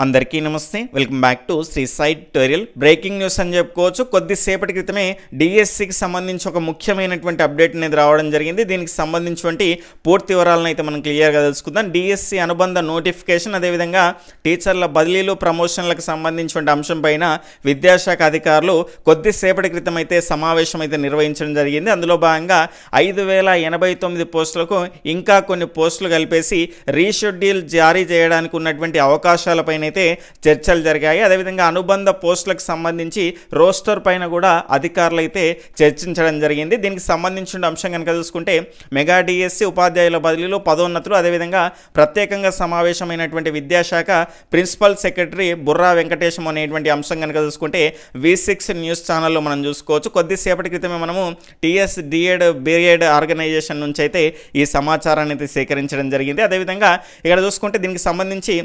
అందరికీ నమస్తే, welcome back to Shri Sai tutorial. Breaking news అని చెప్పుకోవచ్చు. కొద్దిసేపటి క్రితమే డిఎస్సికి సంబంధించి ఒక ముఖ్యమైనటువంటి అప్డేట్ అనేది రావడం జరిగింది. దీనికి సంబంధించినటువంటి పూర్తి వివరాలను అయితే మనం క్లియర్గా తెలుసుకుందాం. డిఎస్సి అనుబంధ నోటిఫికేషన్, అదేవిధంగా టీచర్ల బదిలీలు ప్రమోషన్లకు సంబంధించిన అంశం పైన విద్యాశాఖ అధికారులు కొద్దిసేపటి క్రితం అయితే సమావేశం అయితే నిర్వహించడం జరిగింది. అందులో భాగంగా 5089 పోస్టులకు ఇంకా కొన్ని పోస్టులు కలిపేసి రీషెడ్యూల్ జారీ చేయడానికి ఉన్నటువంటి అవకాశాలపై అయితే చర్చలు జరిగాయి. అదేవిధంగా అనుబంధ పోస్టులకు సంబంధించి రోస్టర్ పైన కూడా అధికారులు అయితే చర్చించడం జరిగింది. దీనికి సంబంధించిన అంశం కనుక చూసుకుంటే మెగా డిఎస్సి ఉపాధ్యాయుల బదిలీలు, పదోన్నతులు, అదేవిధంగా ప్రత్యేకంగా సమావేశమైనటువంటి విద్యాశాఖ ప్రిన్సిపల్ సెక్రటరీ బుర్రా వెంకటేశం అనేటువంటి అంశం కనుక చూసుకుంటే V6 న్యూస్ ఛానల్లో మనం చూసుకోవచ్చు. కొద్దిసేపటి క్రితమే మనము టీఎస్ డిఎడ్ బిఎడ్ ఆర్గనైజేషన్ నుంచి అయితే ఈ సమాచారాన్ని అయితే సేకరించడం జరిగింది. అదేవిధంగా ఇక్కడ చూసుకుంటే దీనికి సంబంధించి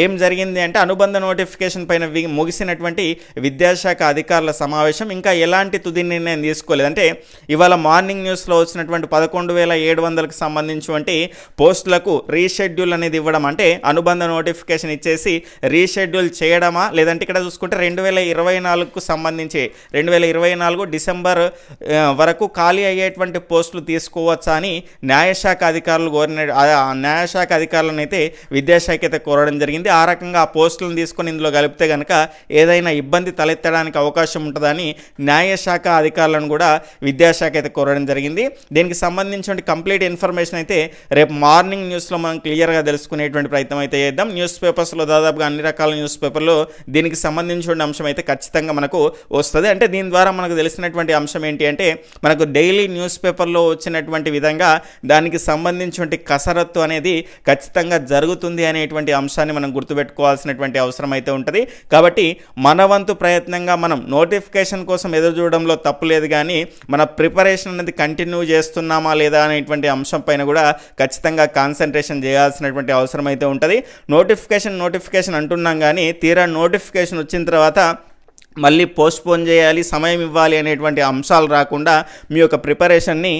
ఏం జరిగింది అంటే అనుబంధ నోటిఫికేషన్ పైన ముగిసినటువంటి విద్యాశాఖ అధికారుల సమావేశం ఇంకా ఎలాంటి తుది నిర్ణయం తీసుకోలేదు. అంటే ఇవాళ మార్నింగ్ న్యూస్లో వచ్చినటువంటి 11,700కు సంబంధించినటువంటి పోస్టులకు రీషెడ్యూల్ అనేది ఇవ్వడం, అంటే అనుబంధ నోటిఫికేషన్ ఇచ్చేసి రీషెడ్యూల్ చేయడమా, లేదంటే ఇక్కడ చూసుకుంటే 2024కు సంబంధించి 2024 డిసెంబర్ వరకు ఖాళీ అయ్యేటువంటి పోస్టులు తీసుకోవచ్చా అని న్యాయశాఖ అధికారులు న్యాయశాఖ అధికారులను అయితే విద్యాశాఖ అయితే కోరడం జరిగింది. ఆ రకంగా ఆ పోస్టులను తీసుకొని ఇందులో కలిపితే కనుక ఏదైనా ఇబ్బంది తలెత్తడానికి అవకాశం ఉంటుందని న్యాయశాఖ అధికారులను కూడా విద్యాశాఖ అయితే కోరడం జరిగింది. దీనికి సంబంధించిన కంప్లీట్ ఇన్ఫర్మేషన్ అయితే రేపు మార్నింగ్ న్యూస్లో మనం క్లియర్గా తెలుసుకునేటువంటి ప్రయత్నం అయితే చేద్దాం. న్యూస్ పేపర్స్లో దాదాపుగా అన్ని రకాల న్యూస్ పేపర్లో దీనికి సంబంధించిన అంశం అయితే ఖచ్చితంగా మనకు వస్తుంది. అంటే దీని ద్వారా మనకు తెలిసినటువంటి అంశం ఏంటి అంటే మనకు డైలీ న్యూస్ పేపర్లో వచ్చినటువంటి విధంగా దానికి సంబంధించినటువంటి కసరత్తు అనేది ఖచ్చితంగా జరుగుతుంది అనేటువంటి అంశాన్ని మనం గుర్తుపెట్టుకోవాల్సినటువంటి అవసరం అయితే ఉంటుంది. కాబట్టి మన వంతు ప్రయత్నంగా మనం నోటిఫికేషన్ కోసం ఎదురు చూడడంలో తప్పు లేదు, కానీ మన ప్రిపరేషన్ అనేది కంటిన్యూ చేస్తున్నామా లేదా అనేటువంటి అంశం పైన కూడా ఖచ్చితంగా కాన్సన్ట్రేషన్ చేయాల్సినటువంటి అవసరం అయితే ఉంటుంది. నోటిఫికేషన్ అంటున్నాం, కానీ తీరా నోటిఫికేషన్ వచ్చిన తర్వాత మళ్ళీ పోస్ట్పోన్ చేయాలి, సమయం ఇవ్వాలి అనేటువంటి అంశాలు రాకుండా మీ యొక్క ప్రిపరేషన్ని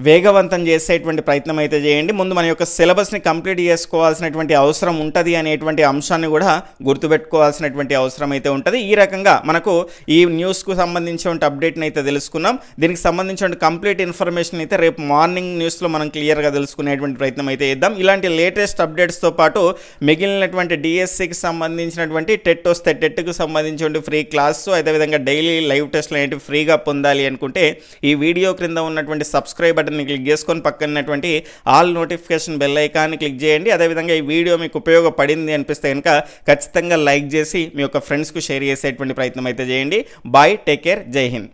వేగవంతం చేసేటువంటి ప్రయత్నం అయితే చేయండి. ముందు మన యొక్క సిలబస్ని కంప్లీట్ చేసుకోవాల్సినటువంటి అవసరం ఉంటుంది అనేటువంటి అంశాన్ని కూడా గుర్తుపెట్టుకోవాల్సినటువంటి అవసరం అయితే ఉంటుంది. ఈ రకంగా మనకు ఈ న్యూస్కు సంబంధించిన అప్డేట్ని అయితే తెలుసుకున్నాం. దీనికి సంబంధించిన కంప్లీట్ ఇన్ఫర్మేషన్ అయితే రేపు మార్నింగ్ న్యూస్లో మనం క్లియర్గా తెలుసుకునేటువంటి ప్రయత్నం అయితే చేద్దాం. ఇలాంటి లేటెస్ట్ అప్డేట్స్తో పాటు మిగిలినటువంటి డిఎస్సికి సంబంధించినటువంటి టెట్ వస్తే టెట్కు సంబంధించిన ఫ్రీ క్లాస్, అదేవిధంగా డైలీ లైవ్ టెస్ట్లు అనేవి ఫ్రీగా పొందాలి అనుకుంటే ఈ వీడియో క్రింద ఉన్నటువంటి సబ్స్క్రైబ్ బటన్ని క్లిక్ చేసుకొని పక్కనటువంటి ఆల్ నోటిఫికేషన్ బెల్ ఐకాన్ని క్లిక్ చేయండి. అదేవిధంగా ఈ వీడియో మీకు ఉపయోగపడింది అనిపిస్తే కనుక ఖచ్చితంగా లైక్ చేసి మీ యొక్క ఫ్రెండ్స్కు షేర్ చేసేటువంటి ప్రయత్నం అయితే చేయండి. బాయ్, టేక్ కేర్, జై హింద్.